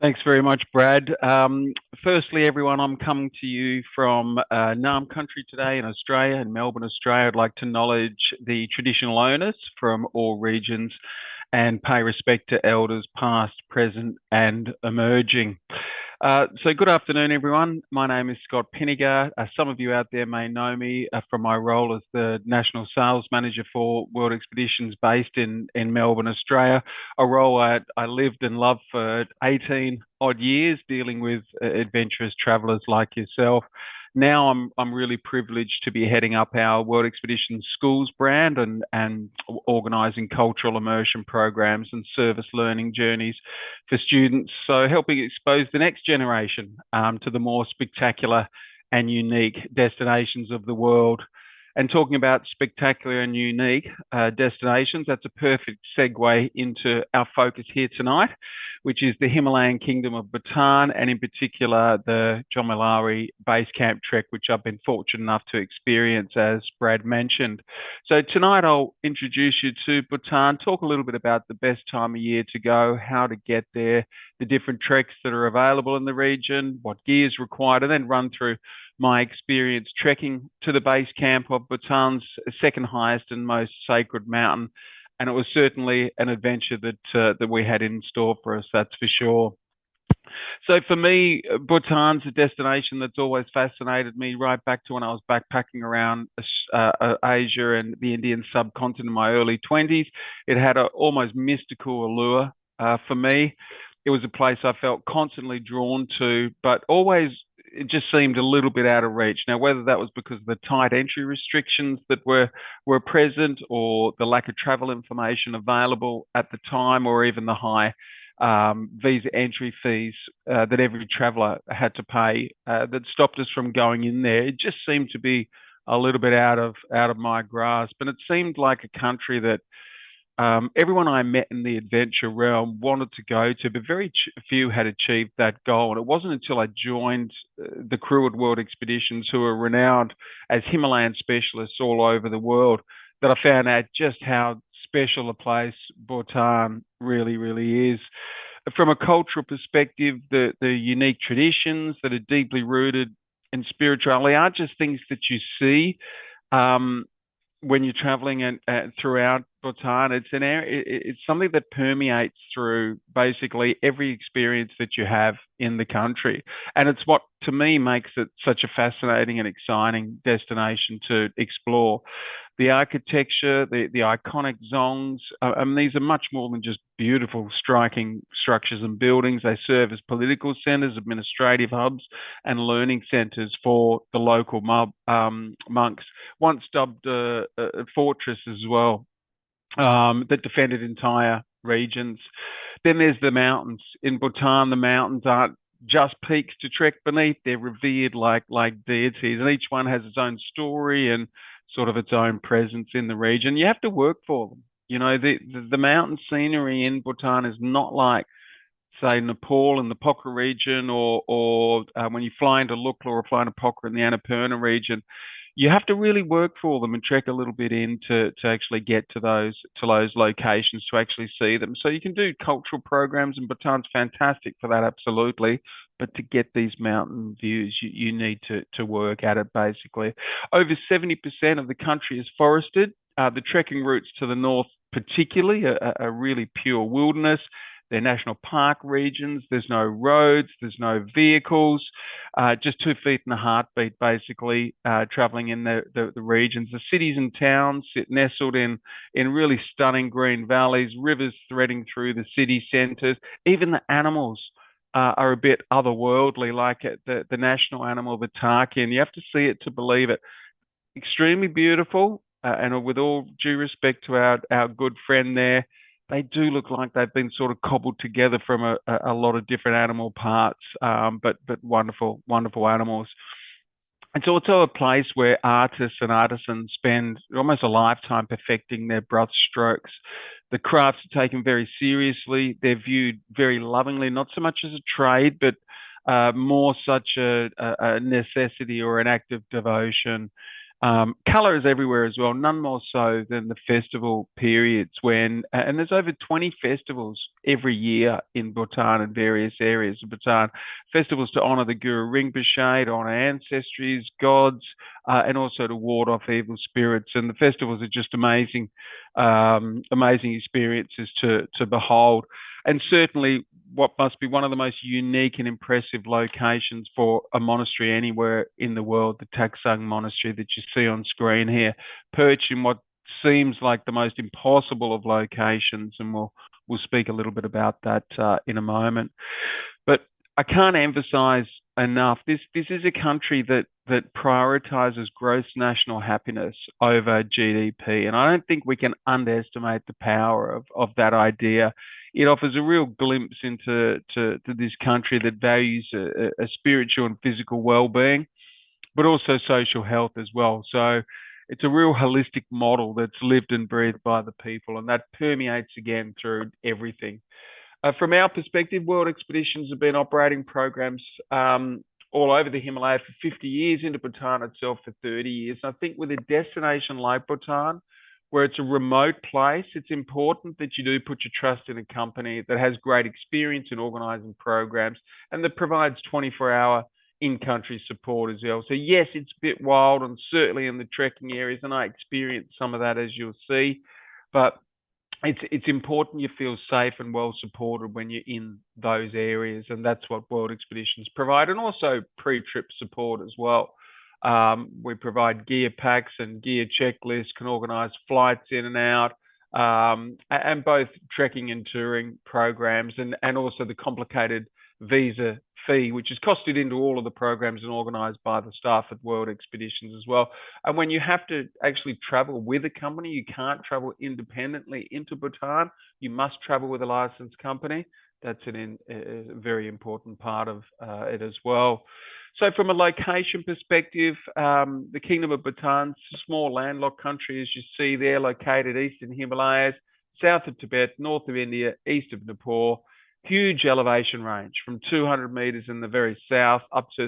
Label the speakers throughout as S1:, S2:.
S1: Thanks very much, Brad. Firstly, everyone, I'm coming to you from Naarm country today in Australia, in Melbourne, Australia. I'd like to acknowledge the traditional owners from all regions and pay respect to elders past, present, and emerging. So, good afternoon, everyone. My name is Scott Pinnegar. Some of you out there may know me from my role as the National Sales Manager for World Expeditions based in Melbourne, Australia, a role I lived and loved for 18 odd years, dealing with adventurous travellers like yourself. Now I'm really privileged to be heading up our World Expeditions Schools brand and organising cultural immersion programs and service learning journeys for students. So helping expose the next generation to the more spectacular and unique destinations of the world. And talking about spectacular and unique destinations, that's a perfect segue into our focus here tonight, which is the Himalayan kingdom of Bhutan, and in particular the Jomolhari base camp trek, which I've been fortunate enough to experience, as Brad mentioned. So tonight I'll introduce you to Bhutan, talk a little bit about the best time of year to go, how to get there, the different treks that are available in the region, what gear is required, and then run through my experience trekking to the base camp of Bhutan's second highest and most sacred mountain. And it was certainly an adventure that we had in store for us, that's for sure. So for me, Bhutan's a destination that's always fascinated me right back to when I was backpacking around Asia and the Indian subcontinent in my early 20s. It had an almost mystical allure for me. It was a place I felt constantly drawn to, but always it just seemed a little bit out of reach. Now, whether that was because of the tight entry restrictions that were present, or the lack of travel information available at the time, or even the high visa entry fees that every traveller had to pay that stopped us from going in there. It just seemed to be a little bit out of my grasp, and it seemed like a country that everyone I met in the adventure realm wanted to go to, but very few had achieved that goal. And it wasn't until I joined the crew at World Expeditions, who are renowned as Himalayan specialists all over the world, that I found out just how special a place Bhutan really, really is. From a cultural perspective, the unique traditions that are deeply rooted in spirituality aren't just things that you see. Um, when you're traveling and throughout Bhutan, it's an area, it's something that permeates through basically every experience that you have in the country, and it's what to me makes it such a fascinating and exciting destination to explore. The architecture, the iconic zongs, I mean, these are much more than just beautiful, striking structures and buildings. They serve as political centres, administrative hubs, and learning centres for the local monks, once dubbed a fortress as well, that defended entire regions. Then there's the mountains. In Bhutan, the mountains aren't just peaks to trek beneath, they're revered like deities, and each one has its own story and sort of its own presence in the region. You have to work for them. You know, the mountain scenery in Bhutan is not like, say, Nepal in the Pokhara region, or when you fly into Lukla or fly into Pokhara in the Annapurna region. You have to really work for them and trek a little bit in to actually get to those locations, to actually see them. So you can do cultural programs, and Bhutan's fantastic for that, absolutely. But to get these mountain views, you need to work at it basically. Over 70% of the country is forested. The trekking routes to the north, particularly, are really pure wilderness. They're national park regions. There's no roads. There's no vehicles. Just 2 feet in a heartbeat, basically, traveling in the regions. The cities and towns sit nestled in really stunning green valleys, rivers threading through the city centres. Even the animals are a bit otherworldly, like the national animal, the tarkin. You have to see it to believe it. Extremely beautiful, and with all due respect to our good friend there, they do look like they've been sort of cobbled together from a lot of different animal parts, but wonderful, wonderful animals. It's also a place where artists and artisans spend almost a lifetime perfecting their brush strokes. The crafts are taken very seriously. They're viewed very lovingly, not so much as a trade, but more such a necessity or an act of devotion. Colour is everywhere as well, none more so than the festival periods and there's over 20 festivals every year in Bhutan and various areas of Bhutan. Festivals to honour the Guru Rinpoche, to honour ancestries, gods, and also to ward off evil spirits. And the festivals are just amazing, amazing experiences to behold. And certainly what must be one of the most unique and impressive locations for a monastery anywhere in the world, the Taksang Monastery that you see on screen here, perched in what seems like the most impossible of locations, and we'll speak a little bit about that in a moment. But I can't emphasize enough, this is a country that prioritizes gross national happiness over GDP, and I don't think we can underestimate the power of that idea. It offers a real glimpse into this country that values a spiritual and physical well-being, but also social health as well. So it's a real holistic model that's lived and breathed by the people, and that permeates again through everything. From our perspective, World Expeditions have been operating programs all over the Himalaya for 50 years, into Bhutan itself for 30 years. And I think with a destination like Bhutan, where it's a remote place, it's important that you do put your trust in a company that has great experience in organising programs and that provides 24-hour in-country support as well. So yes, it's a bit wild, and certainly in the trekking areas, and I experienced some of that, as you'll see, but it's important you feel safe and well supported when you're in those areas, and that's what World Expeditions provide, and also pre-trip support as well. We provide gear packs and gear checklists, can organise flights in and out, and both trekking and touring programs, and also the complicated visa fee, which is costed into all of the programs and organised by the staff at World Expeditions as well. And when you have to actually travel with a company, you can't travel independently into Bhutan. You must travel with a licensed company. That's a very important part of it as well. So from a location perspective, the Kingdom of Bhutan's a small landlocked country, as you see there, located east in the Himalayas, south of Tibet, north of India, east of Nepal. Huge elevation range from 200 meters in the very south up to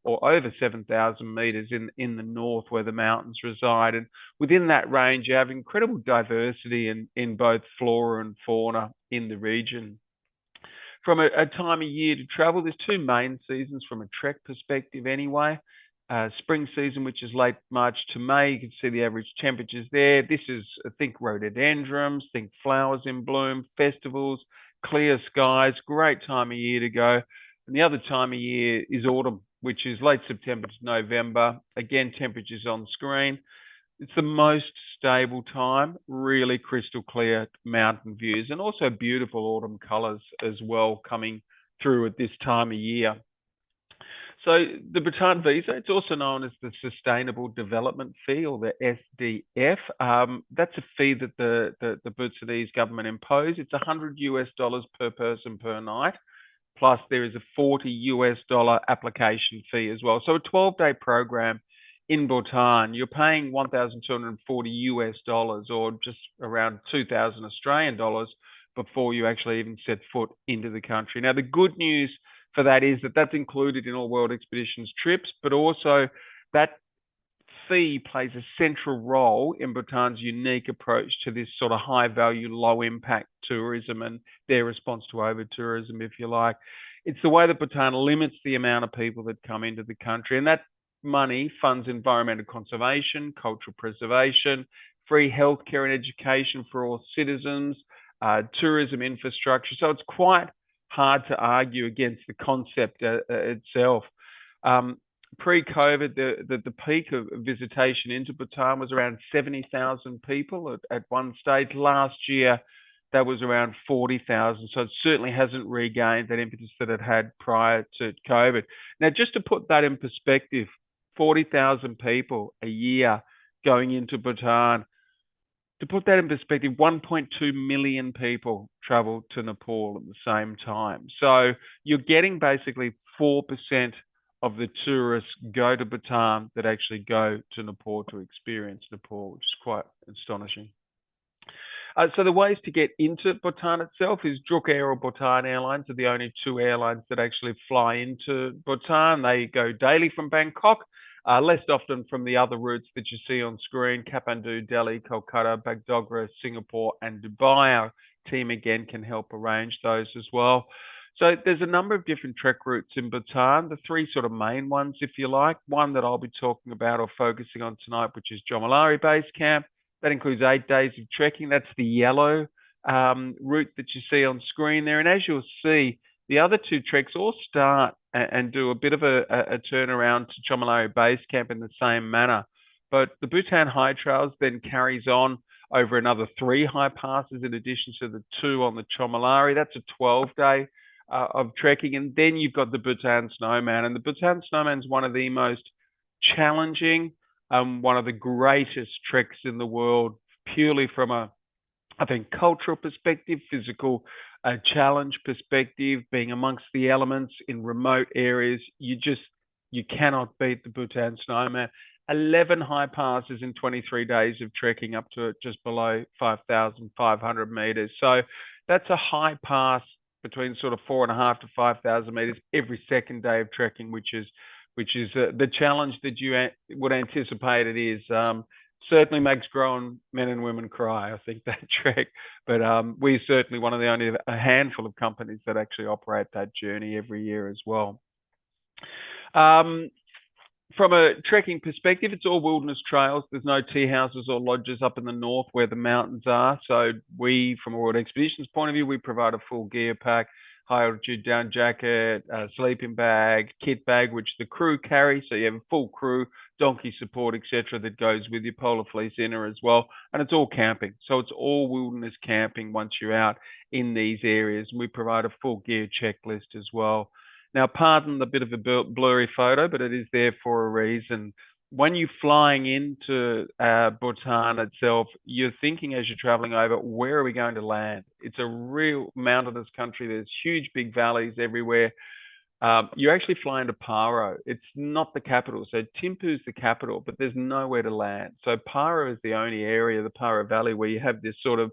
S1: over 7,000 meters in the north, where the mountains reside. And within that range, you have incredible diversity in both flora and fauna in the region. From a time of year to travel, there's two main seasons from a trek perspective anyway. Spring season, which is late March to May. You can see the average temperatures there. This is, think rhododendrons, think flowers in bloom, festivals, clear skies, great time of year to go. And the other time of year is autumn, which is late September to November. Again, temperatures on screen. It's the most stable time, really crystal clear mountain views, and also beautiful autumn colours as well coming through at this time of year. So the Bhutan visa, it's also known as the Sustainable Development Fee, or the SDF. That's a fee that the Bhutanese government impose. It's $100 per person per night, plus there is a $40 application fee as well. So a 12-day program in Bhutan, you're paying $1,240 or just around 2,000 Australian dollars before you actually even set foot into the country. Now, the good news for that is that that's included in all World Expeditions trips, but also that fee plays a central role in Bhutan's unique approach to this sort of high value, low impact tourism and their response to over tourism, if you like. It's the way that Bhutan limits the amount of people that come into the country, and that money funds environmental conservation, cultural preservation, free healthcare and education for all citizens, tourism infrastructure. So it's quite hard to argue against the concept itself. Pre-COVID, the peak of visitation into Bhutan was around 70,000 people at one stage. Last year, that was around 40,000. So it certainly hasn't regained that impetus that it had prior to COVID. Now, just to put that in perspective, 40,000 people a year going into Bhutan. To put that in perspective, 1.2 million people travel to Nepal at the same time. So you're getting basically 4% of the tourists go to Bhutan that actually go to Nepal to experience Nepal, which is quite astonishing. So the ways to get into Bhutan itself is Druk Air or Bhutan Airlines are the only two airlines that actually fly into Bhutan. They go daily from Bangkok. less often from the other routes that you see on screen: Kathmandu, Delhi, Kolkata, Bagdogra, Singapore, and Dubai. Our team again can help arrange those as well. So there's a number of different trek routes in Bhutan. The three sort of main ones, if you like. One that I'll be talking about or focusing on tonight, which is Jomolhari Base Camp. That includes 8 days of trekking. That's the yellow route that you see on screen there. And as you'll see, the other two treks all start and do a bit of a turnaround to Jomolhari Base Camp in the same manner. But the Bhutan High Trails then carries on over another 3 high passes in addition to the 2 on the Jomolhari. That's a 12-day of trekking. And then you've got the Bhutan Snowman. And the Bhutan Snowman is one of the most challenging, one of the greatest treks in the world, purely from I think, cultural perspective, physical challenge perspective, being amongst the elements in remote areas. You cannot beat the Bhutan Snowman. 11 high passes in 23 days of trekking up to just below 5,500 meters. So that's a high pass between sort of 4,500 to 5,000 meters every second day of trekking, which is the challenge that you would anticipate it is. Certainly makes grown men and women cry, I think, that trek. But we're certainly one of the only a handful of companies that actually operate that journey every year as well. From a trekking perspective, it's all wilderness trails. There's no tea houses or lodges up in the north where the mountains are. So we, from a World Expeditions point of view, we provide a full gear pack, high altitude down jacket, sleeping bag, kit bag, which the crew carry. So you have a full crew, donkey support, etc., that goes with your polar fleece inner as well. And it's all camping. So it's all wilderness camping once you're out in these areas. And we provide a full gear checklist as well. Now, pardon the bit of a blurry photo, but it is there for a reason. When you're flying into Bhutan itself, you're thinking as you're traveling over, where are we going to land? It's a real mountainous country. There's huge, big valleys everywhere. You actually fly into Paro. It's not the capital. So Thimphu's the capital, but there's nowhere to land. So Paro is the only area, the Paro Valley, where you have this sort of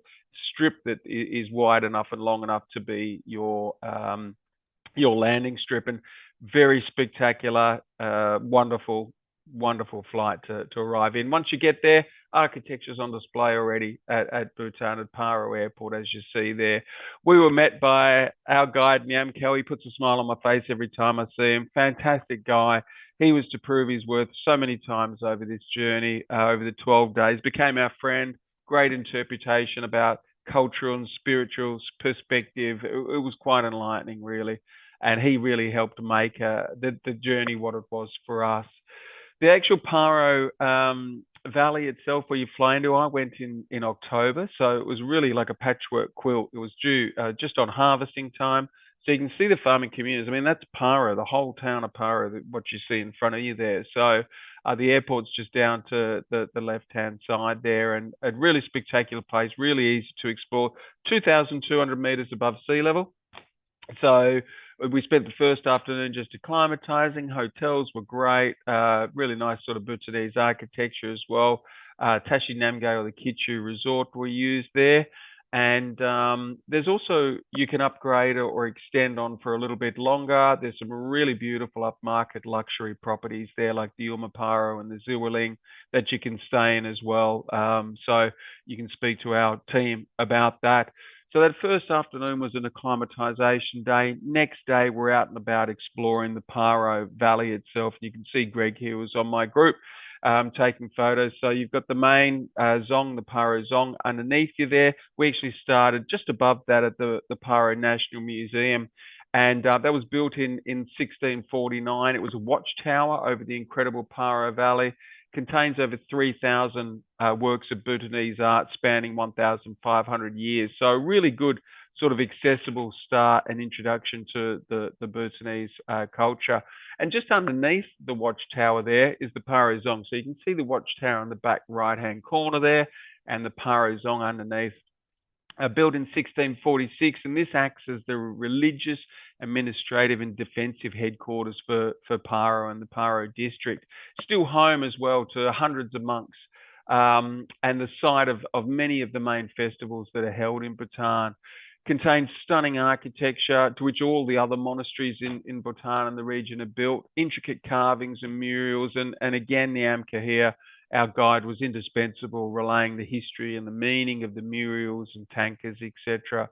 S1: strip that is wide enough and long enough to be your landing strip, and very spectacular, wonderful flight to arrive in. Once you get there, architecture's on display already at Bhutan at Paro Airport, as you see there. We were met by our guide, Nyamko. He puts a smile on my face every time I see him. Fantastic guy. He was to prove his worth so many times over this journey, over the 12 days. Became our friend. Great interpretation about cultural and spiritual perspective. It was quite enlightening, really. And he really helped make the journey what it was for us. The actual Paro Valley itself, where you fly into, I went in October, so it was really like a patchwork quilt. It was due just on harvesting time, so you can see the farming communities. I mean, that's Paro, the whole town of Paro, what you see in front of you there. So the airport's just down to the left-hand side there, and a really spectacular place, really easy to explore, 2,200 meters above sea level. So we spent the first afternoon just acclimatizing. Hotels were great, really nice sort of Bhutanese architecture as well. Tashi Namgay or the Kitchu Resort were used there. And there's also, you can upgrade or extend on for a little bit longer. There's some really beautiful upmarket luxury properties there, like the Umaparo and the Ziwiling, that you can stay in as well. So you can speak to our team about that. So that first afternoon was an acclimatization day. Next day, we're out and about exploring the Paro Valley itself. You can see Greg here was on my group taking photos. So you've got the main Zong, the Paro Zong underneath you there. We actually started just above that at the Paro National Museum. And that was built in 1649. It was a watchtower over the incredible Paro Valley. Contains over 3,000 works of Bhutanese art spanning 1,500 years. So a really good sort of accessible start and introduction to the Bhutanese culture. And just underneath the watchtower there is the Paro Zong. So you can see the watchtower in the back right-hand corner there, and the Paro Zong underneath. Built in 1646, and this acts as the religious, administrative and defensive headquarters for Paro and the Paro district. Still home as well to hundreds of monks, and the site of many of the main festivals that are held in Bhutan. Contains stunning architecture to which all the other monasteries in Bhutan and the region are built, intricate carvings and murals. And again, the Amka here, our guide, was indispensable, relaying the history and the meaning of the murals and tankas, etc.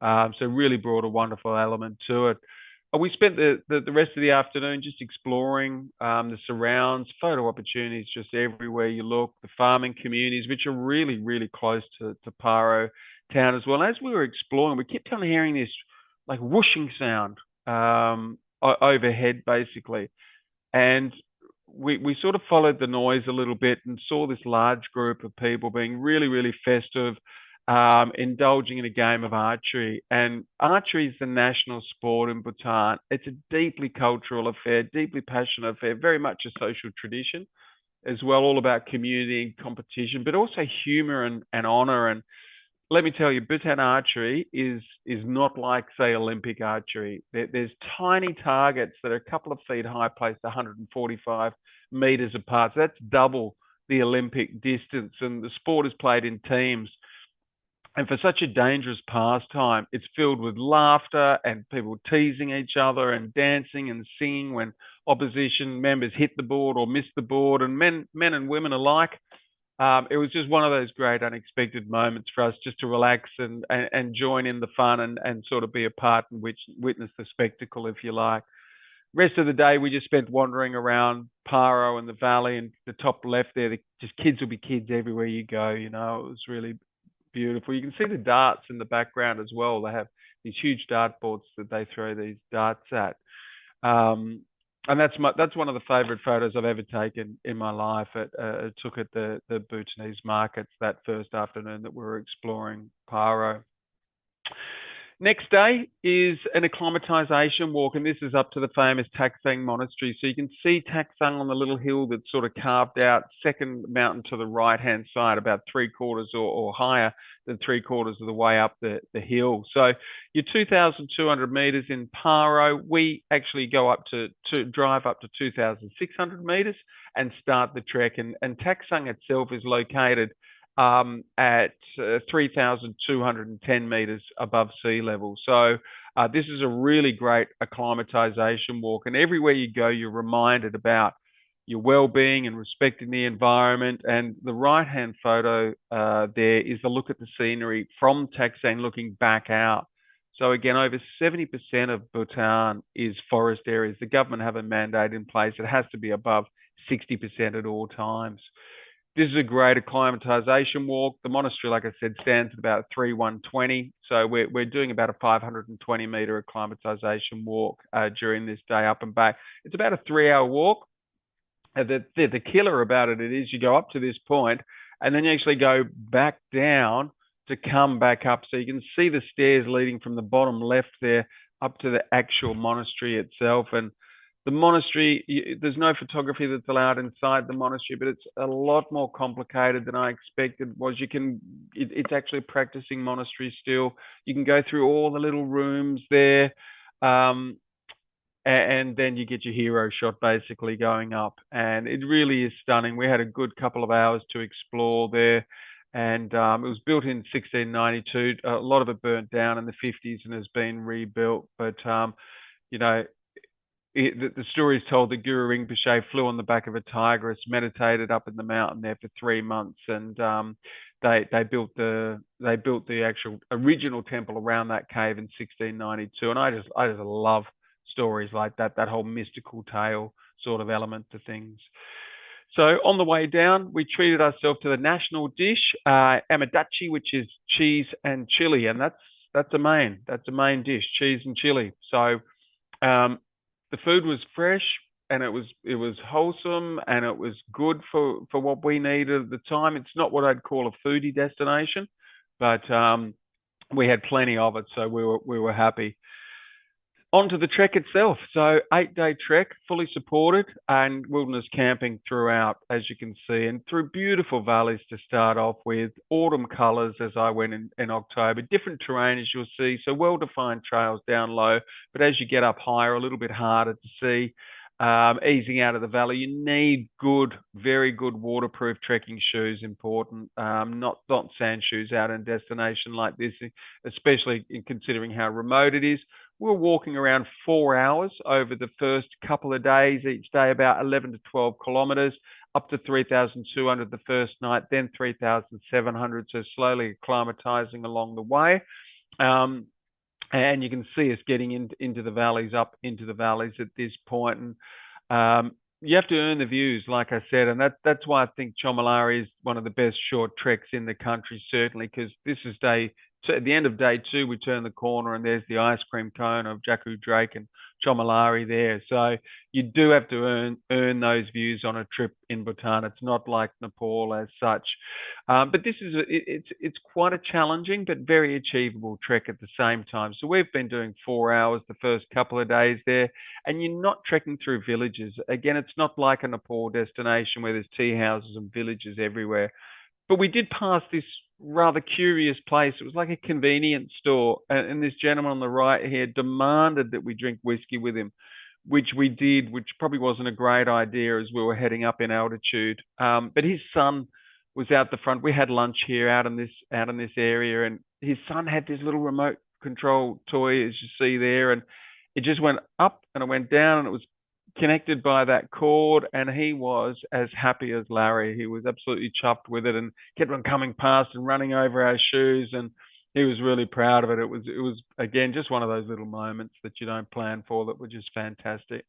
S1: So really brought a wonderful element to it. We spent the rest of the afternoon just exploring the surrounds, photo opportunities just everywhere you look, the farming communities, which are really, really close to Paro town as well. And as we were exploring, we kept on hearing this like whooshing sound overhead, basically. And we sort of followed the noise a little bit and saw this large group of people being really, really festive, indulging in a game of archery. And archery is the national sport in Bhutan. It's a deeply cultural affair, deeply passionate affair, very much a social tradition as well, all about community and competition, but also humor and honor. And let me tell you, Bhutan archery is not like, say, Olympic archery. There's tiny targets that are a couple of feet high, placed 145 meters apart. So that's double the Olympic distance, and the sport is played in teams. And for such a dangerous pastime, it's filled with laughter and people teasing each other and dancing and singing when opposition members hit the board or miss the board, and men and women alike. It was just one of those great unexpected moments for us just to relax and join in the fun and sort of be a part and witness the spectacle, if you like. Rest of the day, we just spent wandering around Paro and the valley, and the top left there, just kids will be kids everywhere you go. You know, it was really beautiful. You can see the darts in the background as well. They have these huge dartboards that they throw these darts at. And that's one of the favourite photos I've ever taken in my life. It took at the Bhutanese markets that first afternoon that we were exploring Paro. Next day is an acclimatization walk, and this is up to the famous Taksang Monastery. So you can see Taksang on the little hill that's sort of carved out, second mountain to the right-hand side, about 3/4 or higher than 3/4 of the way up the hill. So you're 2,200 meters in Paro. We actually go up to drive up to 2,600 meters and start the trek. And Taksang itself is located at 3,210 meters above sea level. So this is a really great acclimatization walk. And everywhere you go, you're reminded about your well-being and respecting the environment. And the right-hand photo there is a look at the scenery from Taksang looking back out. So again, over 70% of Bhutan is forest areas. The government have a mandate in place. It has to be above 60% at all times. This is a great acclimatization walk. The monastery, like I said, stands at about 3,120. So we're doing about a 520 meter acclimatization walk during this day up and back. It's about a 3-hour walk. The killer about it is you go up to this point and then you actually go back down to come back up. So you can see the stairs leading from the bottom left there up to the actual monastery itself. And the monastery, there's no photography that's allowed inside the monastery, but it's a lot more complicated than I expected. It's actually a practicing monastery still. You can go through all the little rooms there, and then you get your hero shot basically going up. And it really is stunning. We had a good couple of hours to explore there. And it was built in 1692. A lot of it burnt down in the 50s and has been rebuilt. But, you know, the story is told that Guru Rinpoche flew on the back of a tigress, meditated up in the mountain there for 3 months, and they built the actual original temple around that cave in 1692. And I just love stories like that whole mystical tale sort of element to things. So on the way down, we treated ourselves to the national dish, amadachi, which is cheese and chili, and that's a main dish, cheese and chili. So the food was fresh and it was wholesome and it was good for what we needed at the time. It's not what I'd call a foodie destination, but we had plenty of it, so we were happy. On to the trek itself. So 8-day trek, fully supported, and wilderness camping throughout, as you can see, and through beautiful valleys to start off with, autumn colours as I went in October, different terrain as you'll see, so well-defined trails down low, but as you get up higher, a little bit harder to see. easing out of the valley. You need good, very good waterproof trekking shoes, important, not sand shoes out in a destination like this, especially in considering how remote it is. We're walking around 4 hours over the first couple of days, each day about 11 to 12 kilometers, up to 3,200 the first night, then 3,700, so slowly acclimatizing along the way. Um, and you can see us getting into the valleys, up into the valleys at this point. And you have to earn the views, like I said, and that's why I think Jomolhari is one of the best short treks in the country, certainly, because this is day. So at the end of day two, we turn the corner and there's the ice cream cone of Jaku Drake and Jomolhari there. So you do have to earn those views on a trip in Bhutan. It's not like Nepal as such. But this is it's quite a challenging but very achievable trek at the same time. So we've been doing 4 hours the first couple of days there, and you're not trekking through villages. Again, it's not like a Nepal destination where there's tea houses and villages everywhere. But we did pass this rather curious place. It was like a convenience store, and this gentleman on the right here demanded that we drink whiskey with him, which we did, which probably wasn't a great idea as we were heading up in altitude. But his son was out the front. We had lunch here out in this area, and his son had this little remote control toy, as you see there, and it just went up and it went down, and it was connected by that cord, and he was as happy as Larry. He was absolutely chuffed with it and kept on coming past and running over our shoes, and he was really proud of it. It was again just one of those little moments that you don't plan for that were just fantastic.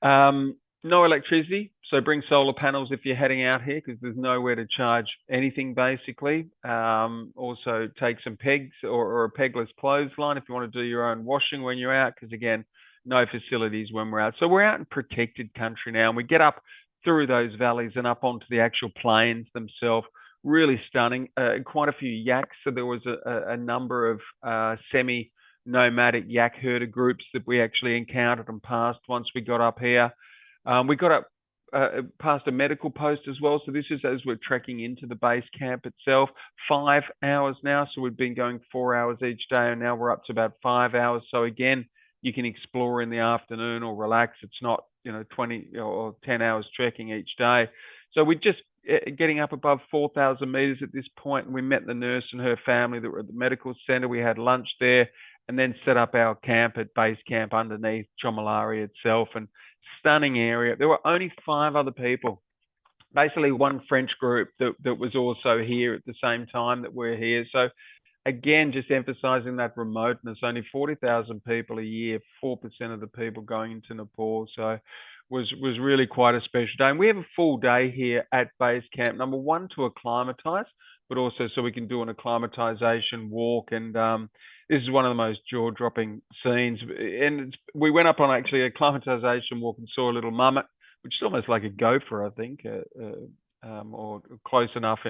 S1: No electricity, so bring solar panels if you're heading out here because there's nowhere to charge anything basically. Also take some pegs or a pegless clothesline if you want to do your own washing when you're out, because again, no facilities when we're out. So we're out in protected country now, and we get up through those valleys and up onto the actual plains themselves. Really stunning. Quite a few yaks. So there was a number of semi-nomadic yak herder groups that we actually encountered and passed once we got up here. We got up past a medical post as well. So this is as we're trekking into the base camp itself. 5 hours now. So we've been going 4 hours each day, and now we're up to about 5 hours. So again, you can explore in the afternoon or relax. It's not, 20 or 10 hours trekking each day. So we're just getting up above 4,000 meters at this point, and we met the nurse and her family that were at the medical center. We had lunch there and then set up our camp at base camp underneath Jomolhari itself, and stunning area. There were only 5 other people, basically one French group that was also here at the same time that we're here. So again, just emphasizing that remoteness. Only 40,000 people a year, 4% of the people going into Nepal. So was really quite a special day. And we have a full day here at base camp. Number one, to acclimatize, but also so we can do an acclimatization walk. And this is one of the most jaw-dropping scenes. And we went up on actually a acclimatization walk and saw a little mammoth, which is almost like a gopher, I think, or close enough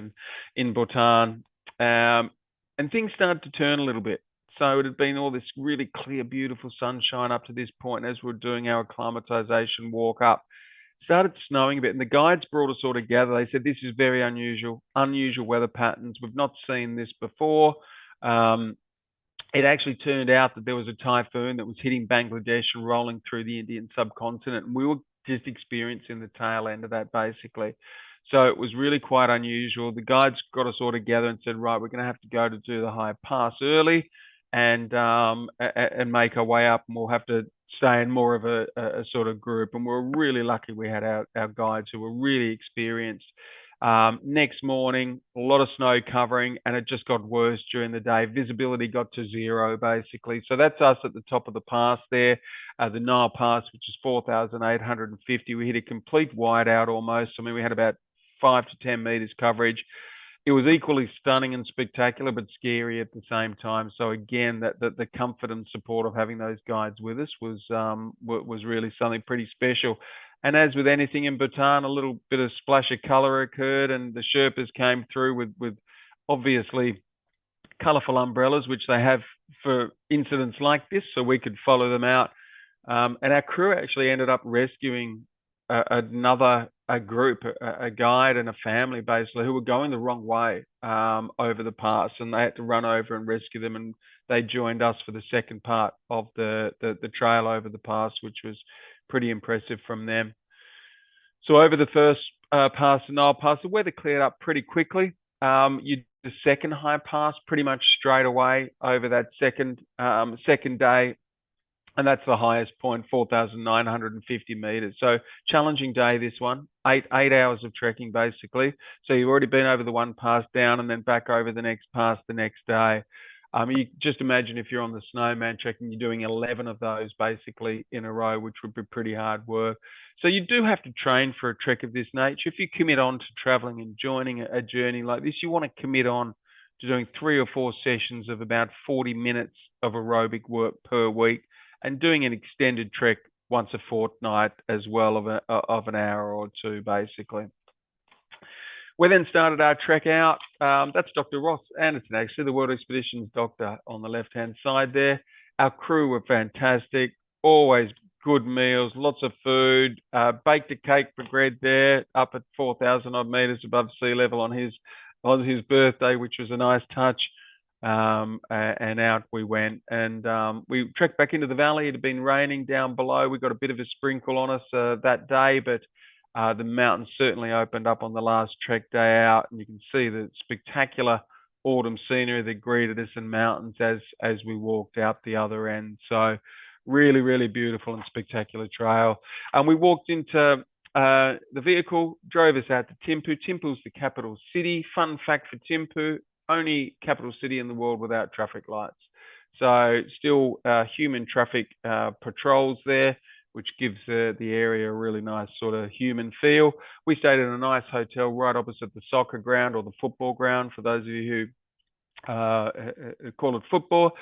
S1: in Bhutan. And things started to turn a little bit. So it had been all this really clear, beautiful sunshine up to this point. As we were doing our acclimatization walk up, started snowing a bit, and the guides brought us all together. They said, this is very unusual weather patterns. We've not seen this before. It actually turned out that there was a typhoon that was hitting Bangladesh and rolling through the Indian subcontinent, and we were just experiencing the tail end of that, basically. So it was really quite unusual. The guides got us all together and said, right, we're going to have to go to do the high pass early and make our way up, and we'll have to stay in more of a sort of group. And we're really lucky we had our guides who were really experienced. Next morning, a lot of snow covering, and it just got worse during the day. Visibility got to 0, basically. So that's us at the top of the pass there, the Nyile Pass, which is 4,850. We hit a complete whiteout almost. I mean, we had about 5 to 10 meters coverage. It was equally stunning and spectacular, but scary at the same time. So again, that the comfort and support of having those guides with us was really something pretty special. And as with anything in Bhutan, a little bit of splash of color occurred, and the Sherpas came through with obviously colorful umbrellas, which they have for incidents like this, so we could follow them out. And our crew actually ended up rescuing a group, a guide and a family basically, who were going the wrong way over the pass, and they had to run over and rescue them, and they joined us for the second part of the trail over the pass, which was pretty impressive from them. So over the first pass, the Nyile Pass, the weather cleared up pretty quickly. The second high pass pretty much straight away over that second day, and that's the highest point, 4,950 meters. So challenging day, this one. Eight hours of trekking, basically. So you've already been over the one pass down and then back over the next pass the next day. You just imagine if you're on the snowman trek and you're doing 11 of those basically in a row, which would be pretty hard work. So you do have to train for a trek of this nature. If you commit on to traveling and joining a journey like this, you want to commit on to doing 3 or 4 sessions of about 40 minutes of aerobic work per week, and doing an extended trek once a fortnight as well of an hour or two, basically. We then started our trek out. That's Dr. Ross Anderson, actually, the World Expeditions doctor on the left-hand side there. Our crew were fantastic, always good meals, lots of food, baked a cake for bread there, up at 4,000 odd meters above sea level on his birthday, which was a nice touch. And out we went, and we trekked back into the valley. It had been raining down below. We got a bit of a sprinkle on us that day, but the mountains certainly opened up on the last trek day out, and you can see the spectacular autumn scenery that greeted us in mountains as we walked out the other end. So really, really beautiful and spectacular trail. And we walked into the vehicle, drove us out to Thimphu. Thimphu's the capital city. Fun fact for Thimphu, only capital city in the world without traffic lights. So still human traffic patrols there, which gives the area a really nice sort of human feel. We stayed in a nice hotel right opposite the soccer ground, or the football ground, for those of you who call it football.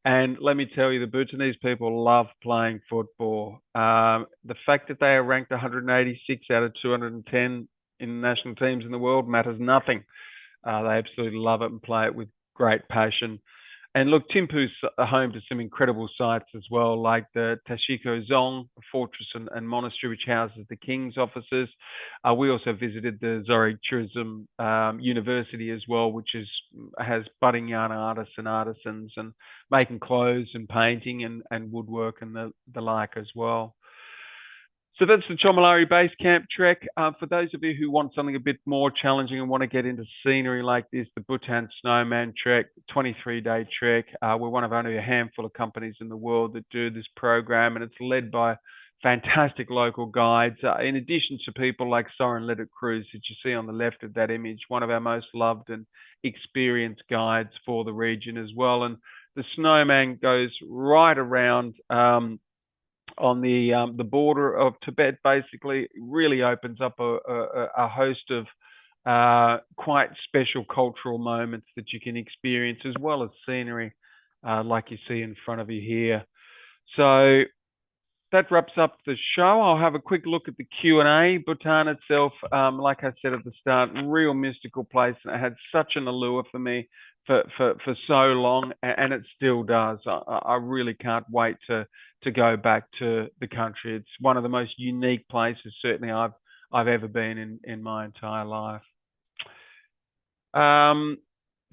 S1: And let me tell you, the Bhutanese people love playing football. The fact that they are ranked 186 out of 210 international teams in the world matters nothing. They absolutely love it and play it with great passion. And look, Thimphu's home to some incredible sites as well, like the Tashiko Dzong fortress and monastery, which houses the king's offices. We also visited the Zorig Tourism University as well, which has budding yarn artists and artisans and making clothes and painting and woodwork and the like as well. So that's the Jomolhari Base Camp trek. For those of you who want something a bit more challenging and want to get into scenery like this, the Bhutan Snowman trek, 23-day trek. We're one of only a handful of companies in the world that do this program, and it's led by fantastic local guides, in addition to people like Soren Ledet Cruz, that you see on the left of that image, one of our most loved and experienced guides for the region as well. And the snowman goes right around on the border of Tibet. Basically, it really opens up a host of quite special cultural moments that you can experience, as well as scenery like you see in front of you here. So that wraps up the show. I'll have a quick look at the Q&A. Bhutan itself, like I said at the start, real mystical place, and it had such an allure for me for so long, and it still does. I really can't wait to go back to the country. It's one of the most unique places certainly I've ever been in my entire life.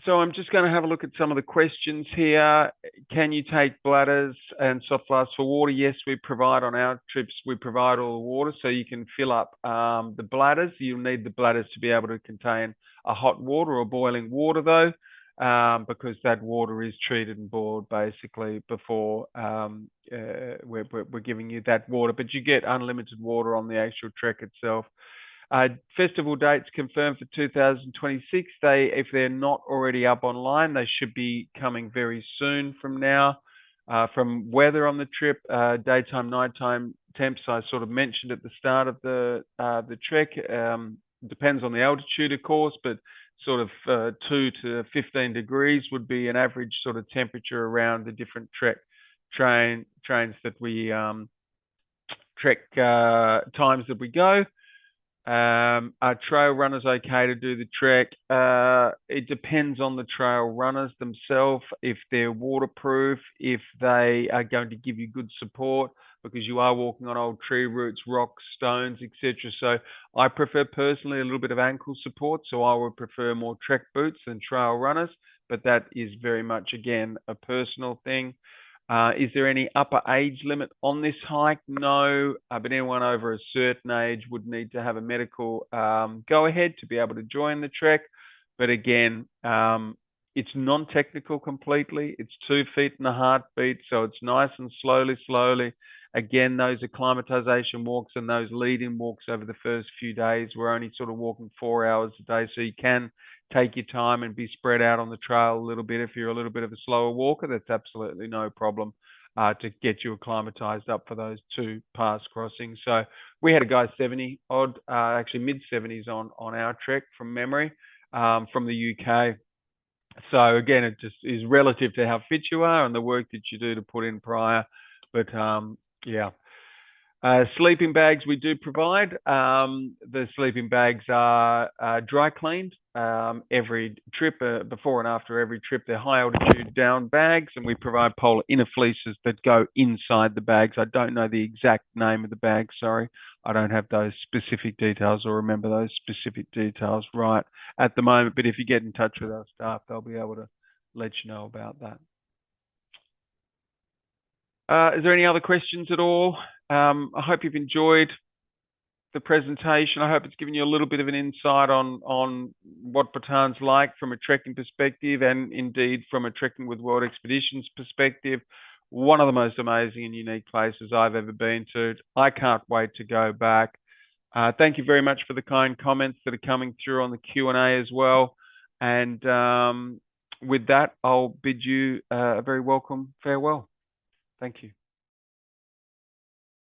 S1: So I'm just going to have a look at some of the questions here. Can you take bladders and soft flasks for water? Yes, we provide on our trips. We provide all the water, so you can fill up the bladders. You'll need the bladders to be able to contain a hot water or boiling water, though, because that water is treated and boiled basically before we're giving you that water. But you get unlimited water on the actual trek itself. Festival dates confirmed for 2026. If they're not already up online, they should be coming very soon from now. From weather on the trip, daytime, nighttime temps, I sort of mentioned at the start of the trek. Depends on the altitude, of course, but sort of 2 to 15 degrees would be an average sort of temperature around the different trains that we trek times that we go. Are trail runners okay to do the trek? It depends on the trail runners themselves, if they're waterproof, if they are going to give you good support, because you are walking on old tree roots, rocks, stones, etc. So I prefer personally a little bit of ankle support, so I would prefer more trek boots than trail runners, but that is very much, again, a personal thing. Is there any upper age limit on this hike? No, but anyone over a certain age would need to have a medical go-ahead to be able to join the trek. But again, it's non-technical completely. It's 2 feet and a heartbeat, so it's nice and slowly. Again, those acclimatization walks and those lead-in walks over the first few days, we're only sort of walking 4 hours a day, so you can take your time and be spread out on the trail a little bit. If you're a little bit of a slower walker, that's absolutely no problem to get you acclimatized up for those 2 pass crossings. So we had a guy 70 odd, actually mid 70s on our trek from memory, from the UK. So again, it just is relative to how fit you are and the work that you do to put in prior. But yeah. Sleeping bags we do provide. The sleeping bags are dry cleaned every trip, before and after every trip. They're high altitude down bags, and we provide polar inner fleeces that go inside the bags. I don't know the exact name of the bag, sorry. I don't have those specific details or remember those specific details right at the moment. But if you get in touch with our staff, they'll be able to let you know about that. Is there any other questions at all? I hope you've enjoyed the presentation. I hope it's given you a little bit of an insight on what Bhutan's like from a trekking perspective, and indeed from a Trekking with World Expeditions perspective. One of the most amazing and unique places I've ever been to. I can't wait to go back. Thank you very much for the kind comments that are coming through on the Q&A as well. And with that, I'll bid you a very welcome farewell. Thank you.